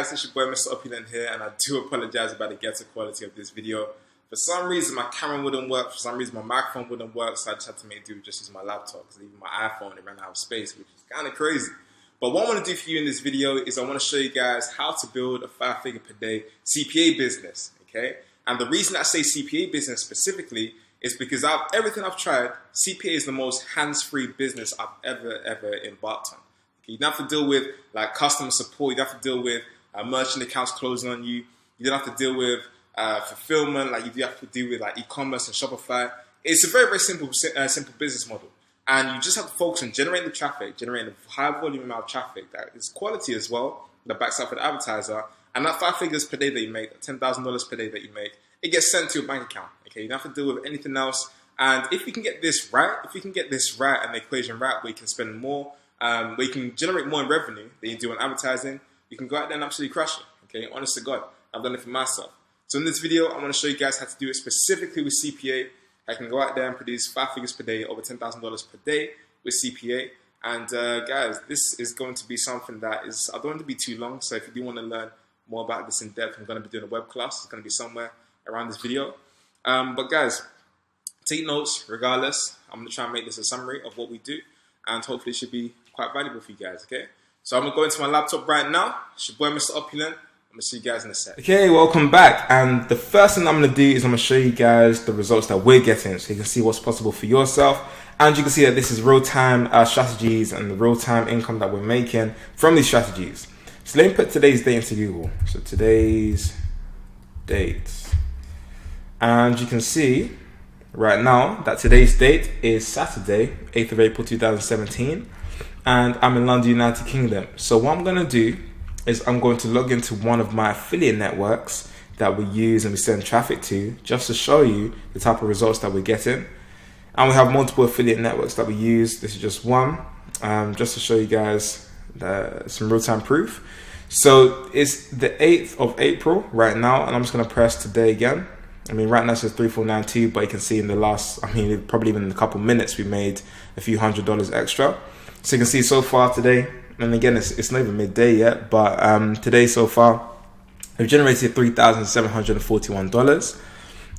guys, it's your boy Mr. Opulent here, and I do apologize about the ghetto quality of this video. For some reason my camera wouldn't work, for some reason my microphone wouldn't work, so I just had to make do with just use my laptop, because even my iPhone, it ran out of space, which is kind of crazy. But what I want to do for you in this video is I want to show you guys how to build a 5-figure per day CPA business, okay? And the reason I say CPA business specifically is because everything I've tried, CPA is the most hands-free business I've ever embarked on. Okay, you don't have to deal with like customer support, you don't have to deal with merchant accounts closing on you, you don't have to deal with fulfillment, like you do have to deal with like e-commerce and Shopify. It's a very simple business model. And you just have to focus on generating the traffic, generating a high volume amount of traffic that is quality as well, that backs up with the advertiser. And that 5 figures per day that you make, $10,000 per day that you make, it gets sent to your bank account. Okay, you don't have to deal with anything else. And if you can get this right, and the equation right, where you can spend more, where you can generate more in revenue than you do on advertising, you can go out there and absolutely crush it. Okay, honest to God, I've done it for myself. So in this video, I'm going to show you guys how to do it specifically with CPA. I can go out there and produce 5 figures per day, over $10,000 per day with CPA. And guys, this is going to be something that is, I don't want it to be too long. So if you do want to learn more about this in depth, I'm going to be doing a web class. It's going to be somewhere around this video. But guys, take notes regardless. I'm going to try and make this a summary of what we do, and hopefully it should be quite valuable for you guys, okay? So I'm going to go into my laptop right now. It's your boy Mr. Opulent. I'm going to see you guys in a sec. Okay, welcome back. And the first thing I'm going to do is I'm going to show you guys the results that we're getting, so you can see what's possible for yourself. And you can see that this is real-time strategies and the real-time income that we're making from these strategies. So let me put today's date into Google. So today's date. And you can see right now that today's date is Saturday, 8th of April 2017. And I'm in London, United Kingdom. So what I'm going to do is I'm going to log into one of my affiliate networks that we use and we send traffic to, just to show you the type of results that we're getting. And we have multiple affiliate networks that we use. This is just one, just to show you guys some real-time proof. So it's the 8th of April right now, and I'm just going to press today again. I mean, right now it says 3492, but you can see in the last, probably even in a couple minutes, we made a few $100 extra. So you can see so far today, and again, it's not even midday yet, but today so far, we've generated $3,741.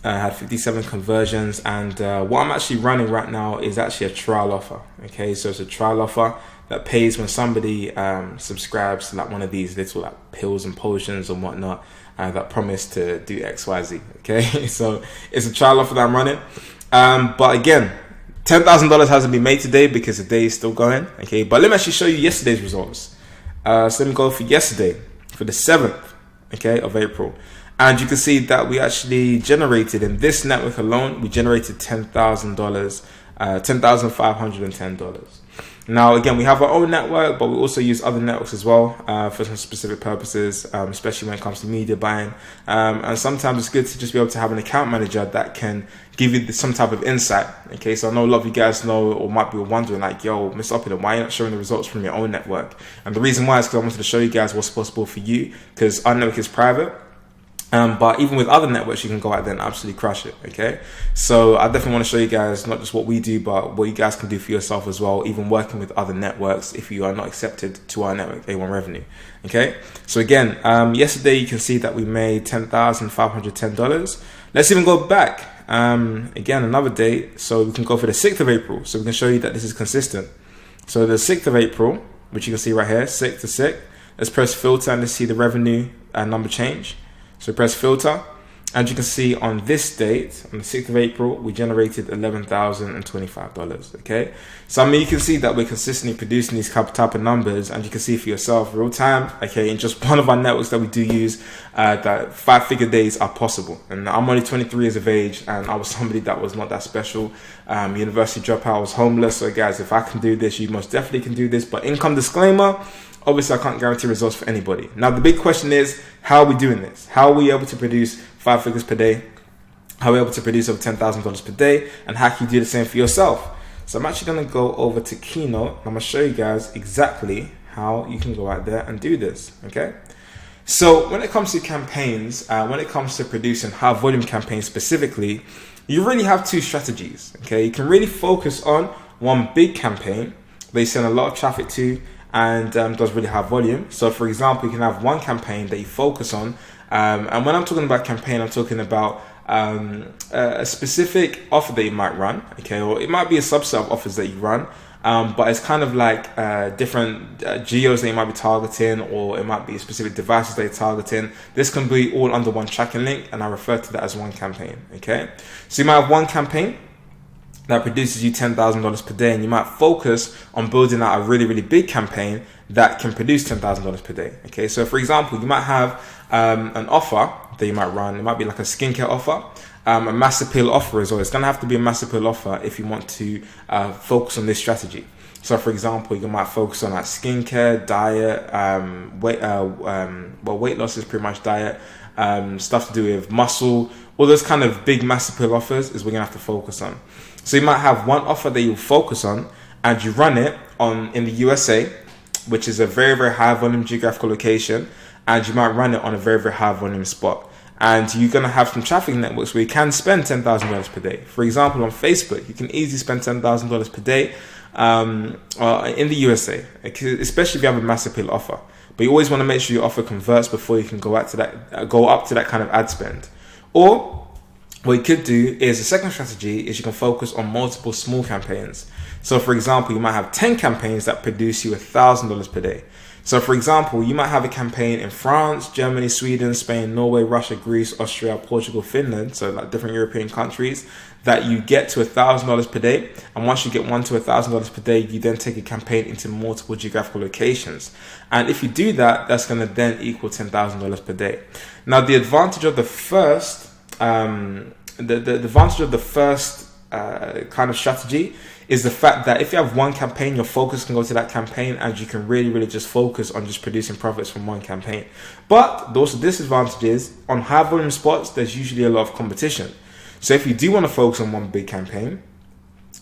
Had 57 conversions, and what I'm actually running right now is actually a trial offer. Okay, so it's a trial offer that pays when somebody subscribes to like one of these little like pills and potions and whatnot that promise to do XYZ. Okay, so it's a trial offer that I'm running, but again, $10,000 hasn't been made today because the day is still going. Okay, but let me actually show you yesterday's results. So let me go for yesterday, for the 7th, okay, of April. And you can see that we actually generated, in this network alone, we generated $10,000, $10,510. Now, again, we have our own network, but we also use other networks as well for some specific purposes, especially when it comes to media buying. And sometimes it's good to just be able to have an account manager that can give you some type of insight. Okay, so I know a lot of you guys know or might be wondering, like, yo, Mr. Opulent, why are you not showing the results from your own network? And the reason why is because I wanted to show you guys what's possible for you, because our network is private. But even with other networks, you can go out there and absolutely crush it, okay? So I definitely want to show you guys not just what we do, but what you guys can do for yourself as well, even working with other networks if you are not accepted to our network, A1 Revenue, okay? So again, yesterday you can see that we made $10,510. Let's even go back, again, another date. So we can go for the 6th of April. So we can show you that this is consistent. So the 6th of April, which you can see right here, 6th to 6th. Let's press filter and let's see the revenue number change. So press filter, and you can see on this date, on the 6th of April, we generated $11,025, okay? So I mean, you can see that we're consistently producing these type of numbers, and you can see for yourself real time, okay, in just one of our networks that we do use, that 5-figure days are possible. And I'm only 23 years of age, and I was somebody that was not that special. University dropout, I was homeless. So guys, if I can do this, you most definitely can do this. But income disclaimer, obviously I can't guarantee results for anybody. Now the big question is, how are we doing this? How are we able to produce 5 figures per day? How are we able to produce over $10,000 per day? And how can you do the same for yourself? So I'm actually going to go over to Keynote. I'm going to show you guys exactly how you can go out there and do this, okay? So when it comes to campaigns, when it comes to producing high volume campaigns specifically, you really have two strategies, okay? You can really focus on one big campaign that you send a lot of traffic to, and does really high volume. So for example, you can have one campaign that you focus on, and when I'm talking about campaign, I'm talking about a specific offer that you might run, okay, or it might be a subset of offers that you run, but it's kind of like different geos that you might be targeting, or it might be specific devices that you're targeting. This can be all under one tracking link, and I refer to that as one campaign, okay? So you might have one campaign that produces you $10,000 per day, and you might focus on building out a really, really big campaign that can produce $10,000 per day, okay? So for example, you might have an offer that you might run. It might be like a skincare offer, a mass appeal offer as well. It's going to have to be a mass appeal offer if you want to focus on this strategy. So for example, you might focus on like skincare, diet, weight loss is pretty much diet, stuff to do with muscle, all those kind of big mass appeal offers is what you're going to have to focus on. So you might have one offer that you focus on, and you run it in the USA, which is a very, very high volume geographical location, and you might run it on a very, very high volume spot. And you're going to have some traffic networks where you can spend $10,000 per day. For example, on Facebook, you can easily spend $10,000 per day in the USA, especially if you have a mass appeal offer. But you always want to make sure your offer converts before you can go up to that kind of ad spend. Or what you could do is, the second strategy is you can focus on multiple small campaigns. So for example, you might have 10 campaigns that produce you $1,000 per day. So for example, you might have a campaign in France, Germany, Sweden, Spain, Norway, Russia, Greece, Austria, Portugal, Finland, so like different European countries, that you get to $1,000 per day. And once you get one to $1,000 per day, you then take a campaign into multiple geographical locations. And if you do that, that's going to then equal $10,000 per day. Now, the advantage of the first, kind of strategy is the fact that if you have one campaign, your focus can go to that campaign, and you can really, really just focus on just producing profits from one campaign. But also disadvantage is, on high volume spots, there's usually a lot of competition. So if you do want to focus on one big campaign,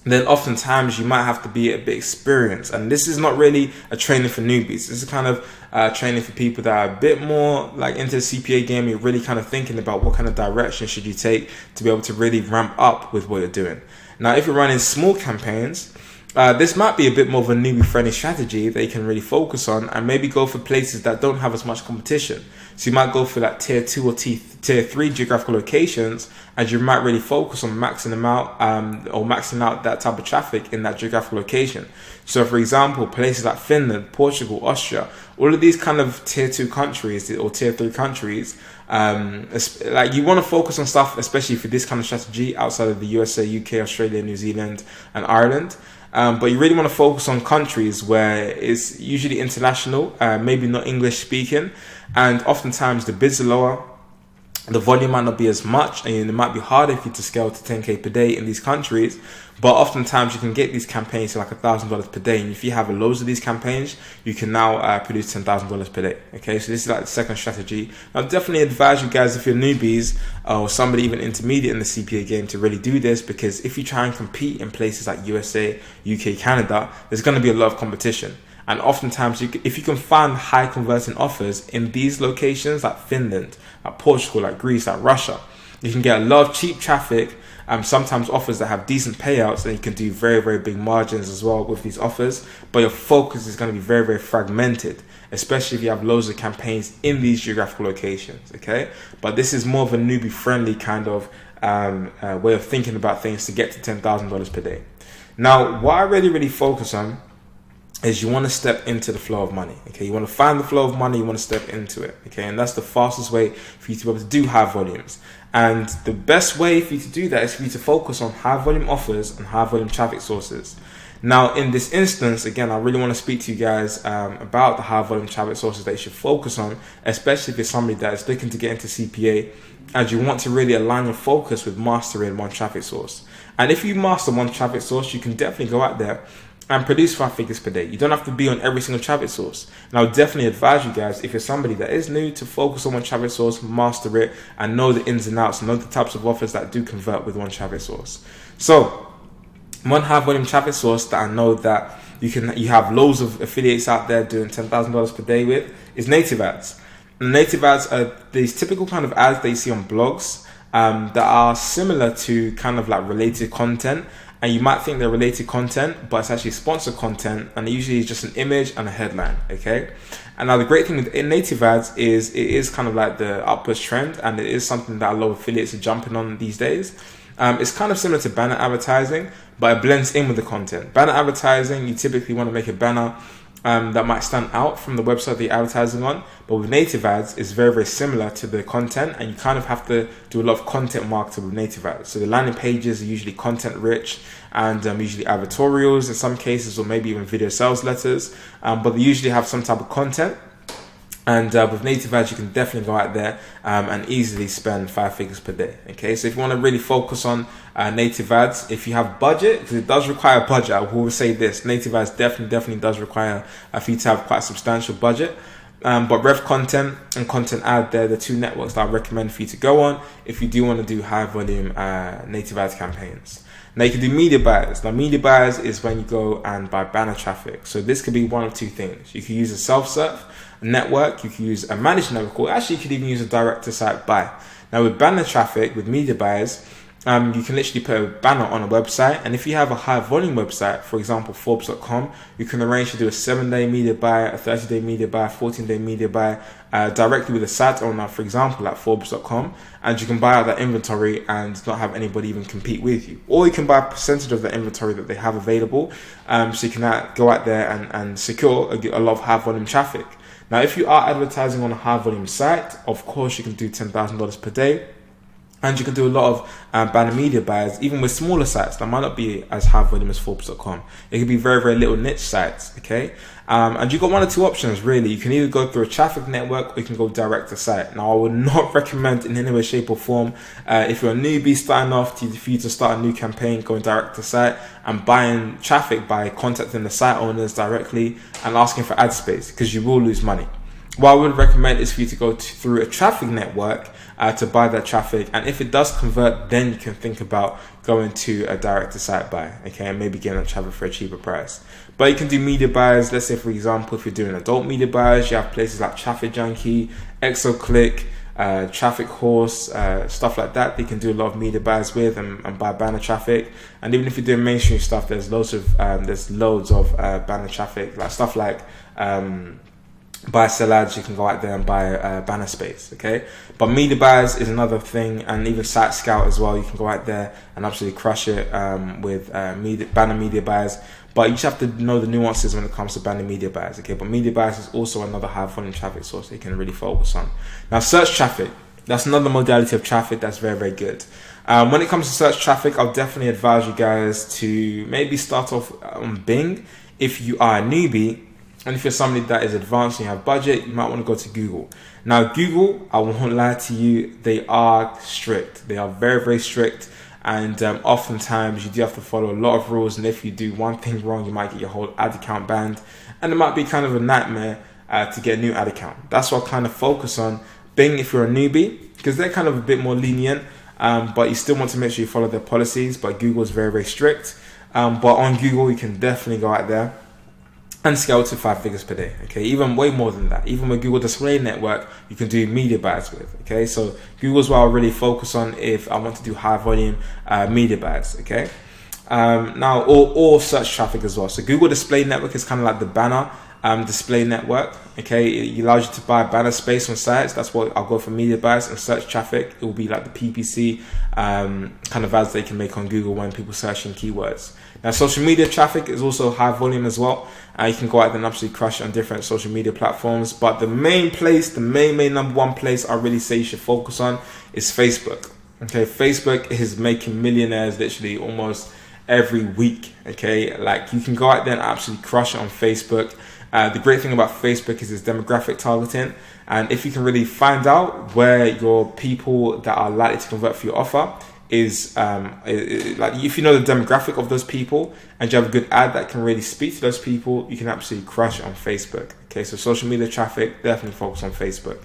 then oftentimes you might have to be a bit experienced. And this is not really a training for newbies. This is kind of training for people that are a bit more like into the CPA game. You're really kind of thinking about what kind of direction should you take to be able to really ramp up with what you're doing. Now, if you're running small campaigns, this might be a bit more of a newbie-friendly strategy that you can really focus on, and maybe go for places that don't have as much competition. So you might go for that tier 2 or tier 3 geographical locations, and you might really focus on maxing them out or maxing out that type of traffic in that geographical location. So for example, places like Finland, Portugal, Austria, all of these kind of tier 2 countries or tier 3 countries, like you want to focus on stuff, especially for this kind of strategy, outside of the USA, UK, Australia, New Zealand, and Ireland. But you really want to focus on countries where it's usually international, maybe not English speaking, and oftentimes the bids are lower, the volume might not be as much, and it might be harder for you to scale to 10K per day in these countries. But oftentimes you can get these campaigns to like $1,000 per day, and if you have loads of these campaigns, you can now produce $10,000 per day. Okay, so this is like the second strategy. I'll definitely advise you guys, if you're newbies or somebody even intermediate in the CPA game, to really do this, because if you try and compete in places like USA, UK, Canada, there's going to be a lot of competition. And oftentimes, if you can find high converting offers in these locations like Finland, like Portugal, like Greece, like Russia, you can get a lot of cheap traffic, sometimes offers that have decent payouts, and you can do very, very big margins as well with these offers. But your focus is going to be very, very fragmented, especially if you have loads of campaigns in these geographical locations, okay? But this is more of a newbie-friendly kind of way of thinking about things to get to $10,000 per day. Now, what I really focus on is you want to step into the flow of money, okay? You want to find the flow of money, you want to step into it, okay? And that's the fastest way for you to be able to do high volumes. And the best way for you to do that is for you to focus on high volume offers and high volume traffic sources. Now, in this instance, again, I really want to speak to you guys about the high volume traffic sources that you should focus on, especially if you're somebody that is looking to get into CPA and you want to really align your focus with mastering one traffic source. And if you master one traffic source, you can definitely go out there and produce 5 figures per day. You don't have to be on every single traffic source. And I would definitely advise you guys, if you're somebody that is new, to focus on one traffic source, master it, and know the ins and outs, know the types of offers that do convert with one traffic source. So, one high volume traffic source that I know that you have loads of affiliates out there doing $10,000 per day with is native ads. And native ads are these typical kind of ads that you see on blogs that are similar to kind of like related content. and you might think they're related content, but it's actually sponsored content, and usually it's just an image and a headline, okay? And now the great thing with native ads is it is kind of like the upwards trend, and it is something that a lot of affiliates are jumping on these days. It's kind of similar to banner advertising, but it blends in with the content. Banner advertising, you typically want to make a banner that might stand out from the website that you're advertising on, but with native ads, it's very, very similar to the content, and you kind of have to do a lot of content marketing with native ads. So the landing pages are usually content rich, and usually advertorials in some cases, or maybe even video sales letters, but they usually have some type of content. And with native ads, you can definitely go out there and easily spend 5 figures per day. Okay, so if you want to really focus on native ads, if you have budget, because it does require budget, I will always say this: native ads definitely does require for you to have quite a substantial budget. But Rev Content and Content Ad, they're the two networks that I recommend for you to go on if you do want to do high volume native ads campaigns. Now you can do media buyers. Now media buyers is when you go and buy banner traffic. So this could be one of two things. You can use a self-serve network, you can use a managed network, or actually you could even use a direct to site buy. Now with banner traffic, with media buyers, you can literally put a banner on a website, and if you have a high volume website, for example Forbes.com, you can arrange to do a 7-day media buy, a 30-day media buy, 14-day media buy directly with a site owner, for example at Forbes.com, and you can buy out that inventory and not have anybody even compete with you. Or you can buy a percentage of the inventory that they have available, so you can go out there and secure a lot of high volume traffic. Now if you are advertising on a high volume site, of course you can do $10,000 per day. And you can do a lot of banner media buys, even with smaller sites that might not be as high volume as Forbes.com. It could be very, very little niche sites, okay? And you've got one or two options, really. You can either go through a traffic network, or you can go direct to site. Now, I would not recommend in any way, shape, or form, if you're a newbie starting off, for you to start a new campaign, going direct to site and buying traffic by contacting the site owners directly and asking for ad space, because you will lose money. What I would recommend is for you to go through a traffic network to buy that traffic, and if it does convert, then you can think about going to a direct to site buy, okay, and maybe getting that traffic for a cheaper price. But you can do media buys. Let's say, for example, if you're doing adult media buys, you have places like Traffic Junkie, ExoClick, Traffic Horse, stuff like that. They can do a lot of media buys with and buy banner traffic. And even if you're doing mainstream stuff, there's loads of banner traffic, like stuff like buy sell ads. You can go out there and buy banner space, okay? But media buys is another thing, and even Site Scout as well. You can go out there and absolutely crush it with banner media buys. But you just have to know the nuances when it comes to banner media buys, okay? But media buys is also another high volume traffic source that you can really focus on. Now, search traffic, that's another modality of traffic that's very, very good. When it comes to search traffic, I'll definitely advise you guys to maybe start off on Bing if you are a newbie. And if you're somebody that is advanced and you have budget, you might want to go to Google. Now, Google, I won't lie to you, they are strict. They are very, very strict. And oftentimes you do have to follow a lot of rules. And if you do one thing wrong, you might get your whole ad account banned. And it might be kind of a nightmare to get a new ad account. That's what I kind of focus on Bing if you're a newbie, because they're kind of a bit more lenient. But you still want to make sure you follow their policies. But Google is very, very strict. But on Google, you can definitely go out there and scale to 5 figures per day, okay? Even way more than that. Even with Google Display Network, you can do media buys with, okay? So Google's what I really focus on if I want to do high volume media buys, okay? Now, or search traffic as well. So Google Display Network is kind of like the banner display network, okay? It allows you to buy banner space on sites. That's what I'll go for media buys. And search traffic, it will be like the PPC kind of ads they can make on Google when people searching keywords. Now, social media traffic is also high volume as well. You can go out there and absolutely crush it on different social media platforms. But the main place, the main number one place I really say you should focus on is Facebook. Okay, Facebook is making millionaires literally almost every week. Okay, like you can go out there and absolutely crush it on Facebook. The great thing about Facebook is its demographic targeting. And if you can really find out where your people that are likely to convert for your offer is like, if you know the demographic of those people and you have a good ad that can really speak to those people, you can absolutely crush it on Facebook. Okay, so social media traffic, definitely focus on Facebook.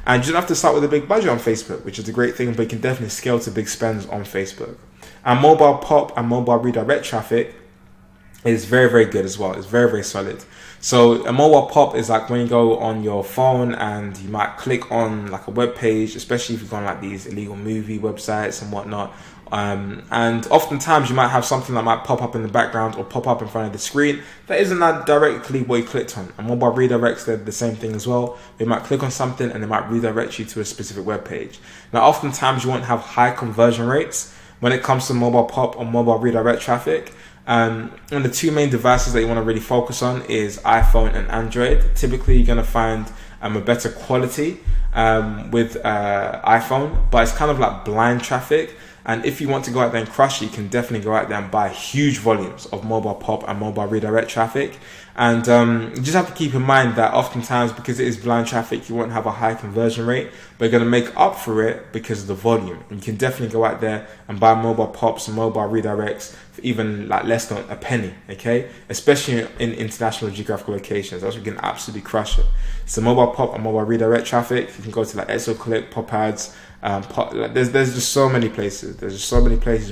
And you don't have to start with a big budget on Facebook, which is a great thing, but you can definitely scale to big spends on Facebook. And mobile pop and mobile redirect traffic is very, very good as well. It's very, very solid. So a mobile pop is like when you go on your phone and you might click on like a web page, especially if you've gone like these illegal movie websites and whatnot, And oftentimes you might have something that might pop up in the background or pop up in front of the screen that isn't that directly what you clicked on. And mobile redirects, they're the same thing as well. They might click on something and they might redirect you to a specific web page. Now, oftentimes you won't have high conversion rates when it comes to mobile pop or mobile redirect traffic. And the two main devices that you want to really focus on is iPhone and Android. Typically, you're going to find a better quality with iPhone, but it's kind of like blind traffic. And if you want to go out there and crush it, you can definitely go out there and buy huge volumes of mobile pop and mobile redirect traffic. And you just have to keep in mind that oftentimes, because it is blind traffic, you won't have a high conversion rate, but you're going to make up for it because of the volume. And you can definitely go out there and buy mobile pops and mobile redirects for even like less than a penny, okay? Especially in international geographical locations. That's where you can absolutely crush it. So mobile pop and mobile redirect traffic, you can go to like ExoClick, Pop Ads, there's just so many places.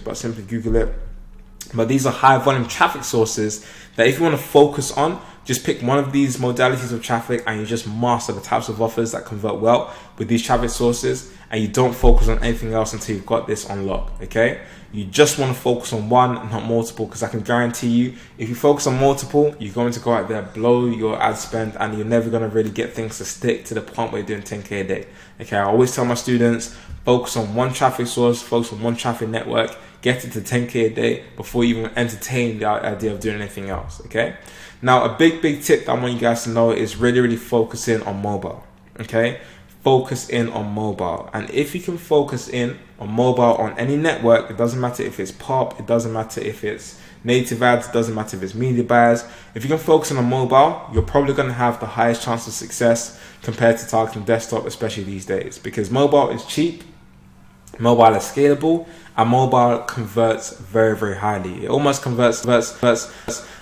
But simply Google it. But these are high volume traffic sources that if you want to focus on, just pick one of these modalities of traffic and you just master the types of offers that convert well with these traffic sources, and you don't focus on anything else until you've got this on lock, okay? You just want to focus on one and not multiple, because I can guarantee you, if you focus on multiple, you're going to go out there, blow your ad spend, and you're never going to really get things to stick to the point where you're doing 10K a day, okay? I always tell my students, focus on one traffic source, focus on one traffic network, get it to 10K a day before you even entertain the idea of doing anything else, okay? Now, a big tip that I want you guys to know is really focus in on mobile, okay? Focus in on mobile. And if you can focus in on mobile on any network, it doesn't matter if it's pop, it doesn't matter if it's native ads, it doesn't matter if it's media buyers. If you can focus on mobile, you're probably going to have the highest chance of success compared to targeting desktop, especially these days, because mobile is cheap, mobile is scalable, and mobile converts very highly. It almost converts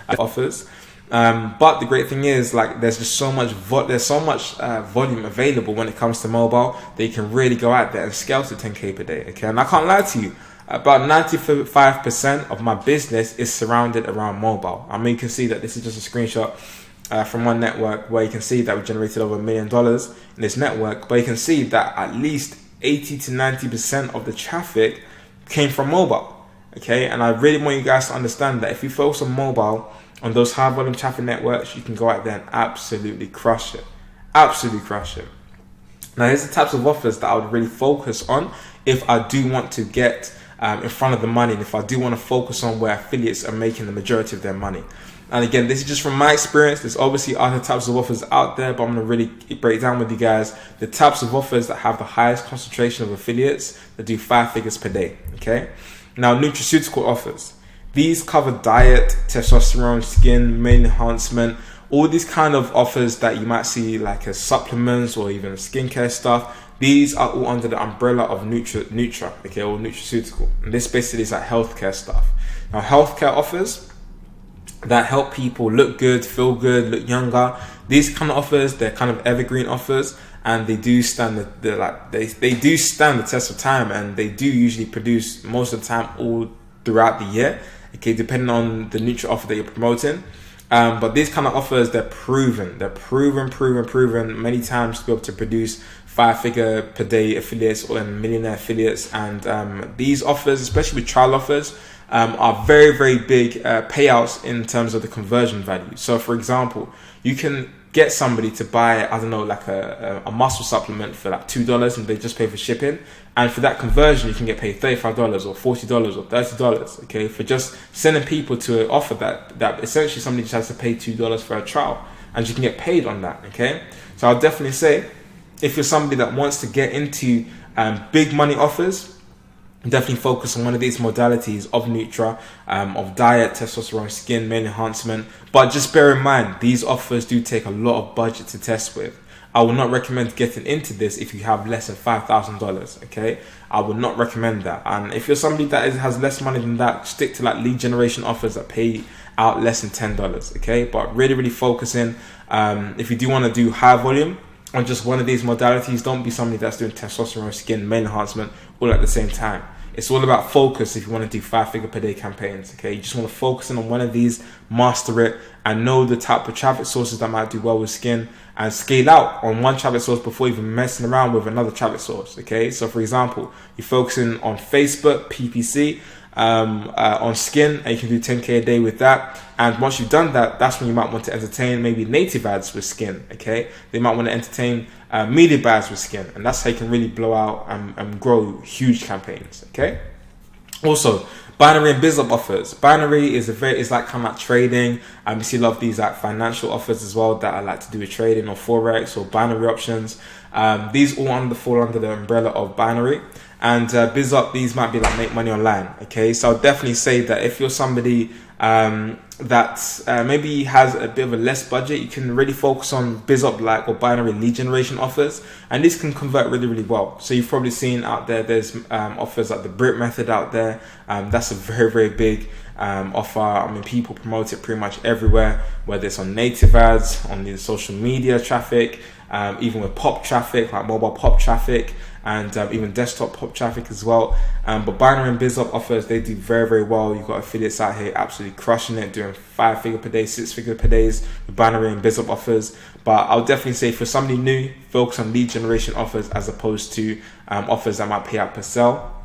offers. But the great thing is, like, there's just so much volume available when it comes to mobile that you can really go out there and scale to 10K per day. Okay, and I can't lie to you, about 95% of my business is surrounded around mobile. I mean, you can see that this is just a screenshot from one network where you can see that we generated over $1 million in this network, but you can see that at least 80 to 90% of the traffic came from mobile. Okay, and I really want you guys to understand that if you focus on mobile, on those high volume traffic networks, you can go out there and absolutely crush it. Absolutely crush it. Now, here's the types of offers that I would really focus on if I do want to get in front of the money, and if I do want to focus on where affiliates are making the majority of their money. And again, this is just from my experience. There's obviously other types of offers out there, but I'm going to really break down with you guys the types of offers that have the highest concentration of affiliates that do 5 figures per day. Okay. Now, nutraceutical offers. These cover diet, testosterone, skin, male enhancement, all these kind of offers that you might see like as supplements or even skincare stuff. These are all under the umbrella of Nutra, okay, or nutraceutical. And this basically is like healthcare stuff. Now, healthcare offers that help people look good, feel good, look younger. These kind of offers, they're kind of evergreen offers, and they do stand they do stand the test of time, and they do usually produce most of the time all throughout the year. Okay, depending on the Nutra offer that you're promoting. But these kind of offers, they're proven many times to be able to produce 5-figure per day affiliates or millionaire affiliates. And these offers, especially with trial offers, are very big payouts in terms of the conversion value. So for example, you can get somebody to buy, I don't know, like a muscle supplement for like $2 and they just pay for shipping. And for that conversion, you can get paid $35 or $40 or $30, okay, for just sending people to an offer that essentially somebody just has to pay $2 for a trial, and you can get paid on that, okay? So I'll definitely say, if you're somebody that wants to get into big money offers, definitely focus on one of these modalities of Nutra, of diet, testosterone, skin, male enhancement. But just bear in mind, these offers do take a lot of budget to test with. I would not recommend getting into this if you have less than $5,000, okay? I would not recommend that. And if you're somebody that has less money than that, stick to like lead generation offers that pay out less than $10, okay? But really focus in, if you do want to do high volume on just one of these modalities, don't be somebody that's doing testosterone, skin, male enhancement all at the same time. it's all about focus if you want to do 5-figure per day campaigns. Okay, you just want to focus in on one of these, master it, and know the type of traffic sources that might do well with skin, and scale out on one traffic source before even messing around with another traffic source. Okay, so for example, you're focusing on Facebook PPC, on skin, and you can do 10k a day with that. And once you've done that, that's when you might want to entertain maybe native ads with skin. Okay, they might want to entertain media buys with skin, and that's how you can really blow out and grow huge campaigns. Okay, also binary and biz offers. Binary is like kind of like trading. You see a lot of these like financial offers as well that I like to do with trading or forex or binary options. These all fall under the umbrella of binary. And biz up, these might be like make money online. Okay, so I'll definitely say that if you're somebody that maybe has a bit of a less budget, you can really focus on biz up like or binary lead generation offers, and these can convert really, really well. So you've probably seen out there, there's offers like the Brit method out there. That's a very, very big offer. I mean, people promote it pretty much everywhere, whether it's on native ads, on the social media traffic, even with pop traffic, like mobile pop traffic, and even desktop pop traffic as well. But binary and biz up offers, they do very, very well. You've got affiliates out here absolutely crushing it, doing 5-figure per day, 6-figure per days with binary and biz up offers. But I'll definitely say for somebody new, focus on lead generation offers as opposed to offers that might pay out per sell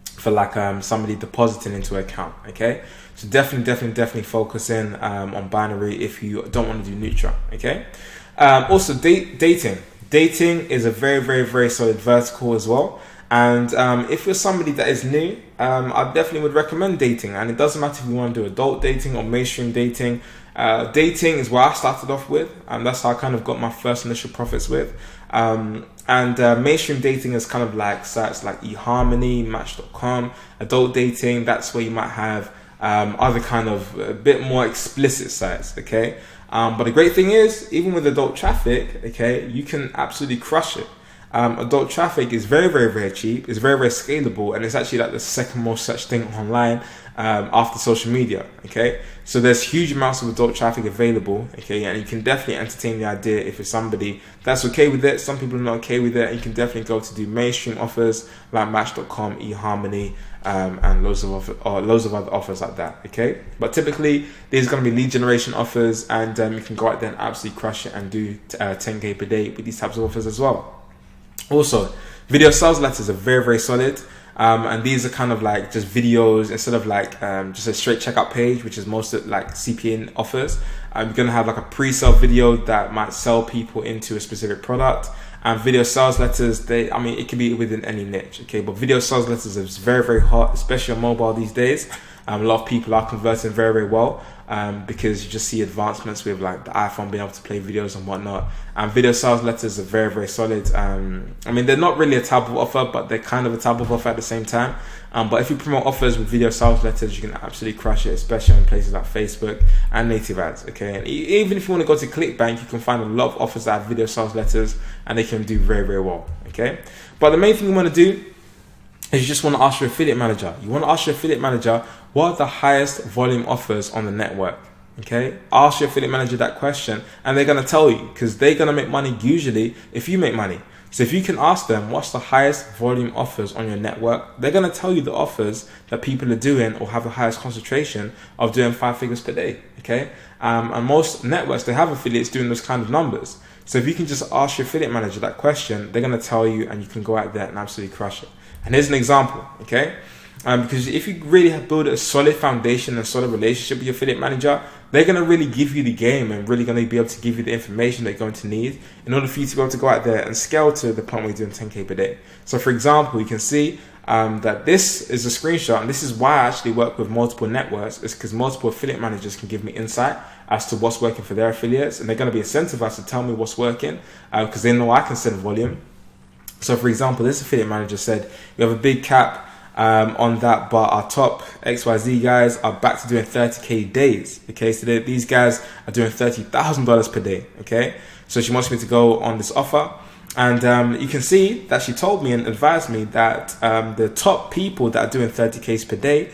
for like somebody depositing into an account. Okay, so definitely focus in on binary if you don't want to do neutral. Okay, also dating. Dating is a very, very, very solid vertical as well. And if you're somebody that is new, I definitely would recommend dating. And it doesn't matter if you want to do adult dating or mainstream dating. Dating is where I started off with, and that's how I kind of got my first initial profits with. Mainstream dating is kind of like sites like eHarmony, Match.com. Adult dating, that's where you might have other kind of a bit more explicit sites. Okay. But the great thing is, even with adult traffic, okay, you can absolutely crush it. Adult traffic is very, very, very cheap. It's very, very scalable, and it's actually like the second most searched thing online after social media. Okay, so there's huge amounts of adult traffic available. Okay, and you can definitely entertain the idea if you're somebody that's okay with it. Some people are not okay with it, and you can definitely go to do mainstream offers like Match.com, eHarmony, and loads of other offers like that. Okay, but typically these are going to be lead generation offers, and you can go out there and absolutely crush it and do 10k per day with these types of offers as well. Also, video sales letters are very, very solid, and these are kind of like just videos instead of like just a straight checkout page, which is most of like CPA offers. You're gonna have like a pre-sale video that might sell people into a specific product. And video sales letters, it can be within any niche, okay? But video sales letters is very, very hot, especially on mobile these days. A lot of people are converting very, very well because you just see advancements with like the iPhone being able to play videos and whatnot. And video sales letters are very, very solid. They're not really a type of offer, but they're kind of a type of offer at the same time. But if you promote offers with video sales letters, you can absolutely crush it, especially on places like Facebook and native ads. Okay, and even if you want to go to ClickBank, you can find a lot of offers that have video sales letters, and they can do very, very well. Okay, but the main thing you want to do is you just want to ask your affiliate manager. You want to ask your affiliate manager, what are the highest volume offers on the network? Okay, ask your affiliate manager that question, and they're going to tell you, because they're going to make money usually if you make money. So if you can ask them what's the highest volume offers on your network, they're going to tell you the offers that people are doing or have the highest concentration of doing 5 figures per day. Okay, and most networks, they have affiliates doing those kind of numbers. So if you can just ask your affiliate manager that question, they're going to tell you, and you can go out there and absolutely crush it. And here's an example, okay? Because if you really have built a solid foundation and solid relationship with your affiliate manager, they're going to really give you the game and really going to be able to give you the information they're going to need in order for you to be able to go out there and scale to the point where you're doing 10k per day. So for example, you can see that this is a screenshot, and this is why I actually work with multiple networks, is because multiple affiliate managers can give me insight as to what's working for their affiliates, and they're going to be incentivized to tell me what's working because they know I can send volume. So for example, this affiliate manager said, we have a big cap on that, but our top XYZ guys are back to doing 30k days. Okay, so these guys are doing $30,000 per day. Okay, so she wants me to go on this offer, and you can see that she told me and advised me that the top people that are doing 30k per day,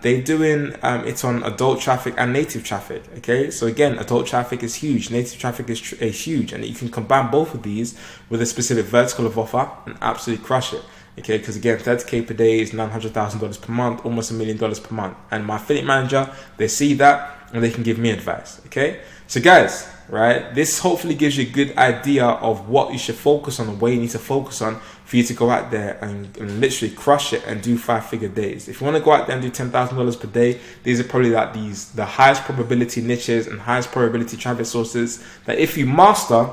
they're doing it's on adult traffic and native traffic. Okay, so again, adult traffic is huge, native traffic is huge, and you can combine both of these with a specific vertical of offer and absolutely crush it. Okay, because again, 30K per day is $900,000 per month, almost $1 million per month. And my affiliate manager, they see that and they can give me advice. Okay, so guys, right, this hopefully gives you a good idea of what you should focus on and where you need to focus on for you to go out there and literally crush it and do 5-figure days. If you want to go out there and do $10,000 per day, these are probably like the highest probability niches and highest probability traffic sources that if you master,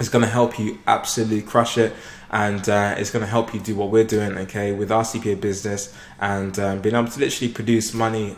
it's going to help you absolutely crush it. And it's going to help you do what we're doing, okay, with our CPA business, and being able to literally produce money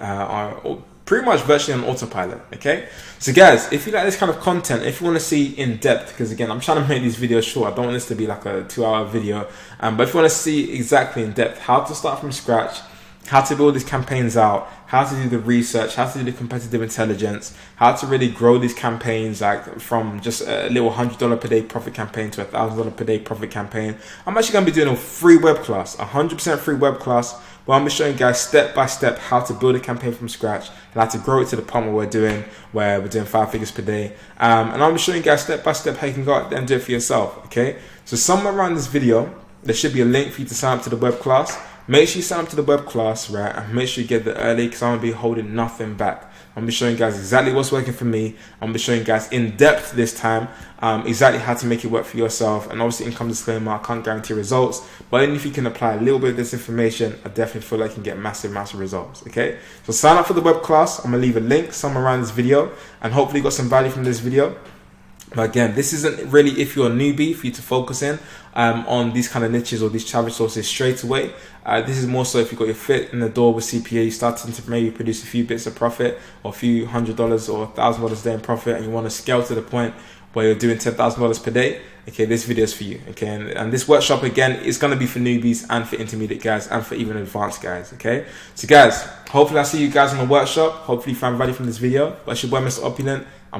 pretty much virtually on autopilot. Okay, so guys, if you like this kind of content, if you want to see in depth, because again, I'm trying to make these videos short, I don't want this to be like a 2-hour video, but if you want to see exactly in depth how to start from scratch, how to build these campaigns out, how to do the research, how to do the competitive intelligence, how to really grow these campaigns, like from just a little $100 per day profit campaign to $1,000 per day profit campaign. I'm actually going to be doing a free web class, 100% free web class, where I'm going to show you guys step by step how to build a campaign from scratch and how to grow it to the point where we're doing 5 figures per day. And I'm going to show you guys step by step how you can go out there and do it for yourself. Okay, so somewhere around this video, there should be a link for you to sign up to the web class. Make sure you sign up to the web class, right? And make sure you get there early, because I'm going to be holding nothing back. I'm going to be showing you guys exactly what's working for me. I'm going to be showing you guys in depth this time, exactly how to make it work for yourself. And obviously, income disclaimer, I can't guarantee results. But even if you can apply a little bit of this information, I definitely feel like you can get massive results, okay? So sign up for the web class. I'm going to leave a link somewhere around this video. And hopefully you got some value from this video. But again, this isn't really if you're a newbie for you to focus in on these kind of niches or these traffic sources straight away. This is more so if you've got your foot in the door with CPA, you're starting to maybe produce a few bits of profit or a few $100 or $1,000 a day in profit, and you want to scale to the point where you're doing $10,000 per day. Okay, this video is for you. Okay, and this workshop again is going to be for newbies and for intermediate guys and for even advanced guys. Okay, so guys, hopefully I see you guys in the workshop. Hopefully you found value from this video. But it's your boy, Mr. Opulent.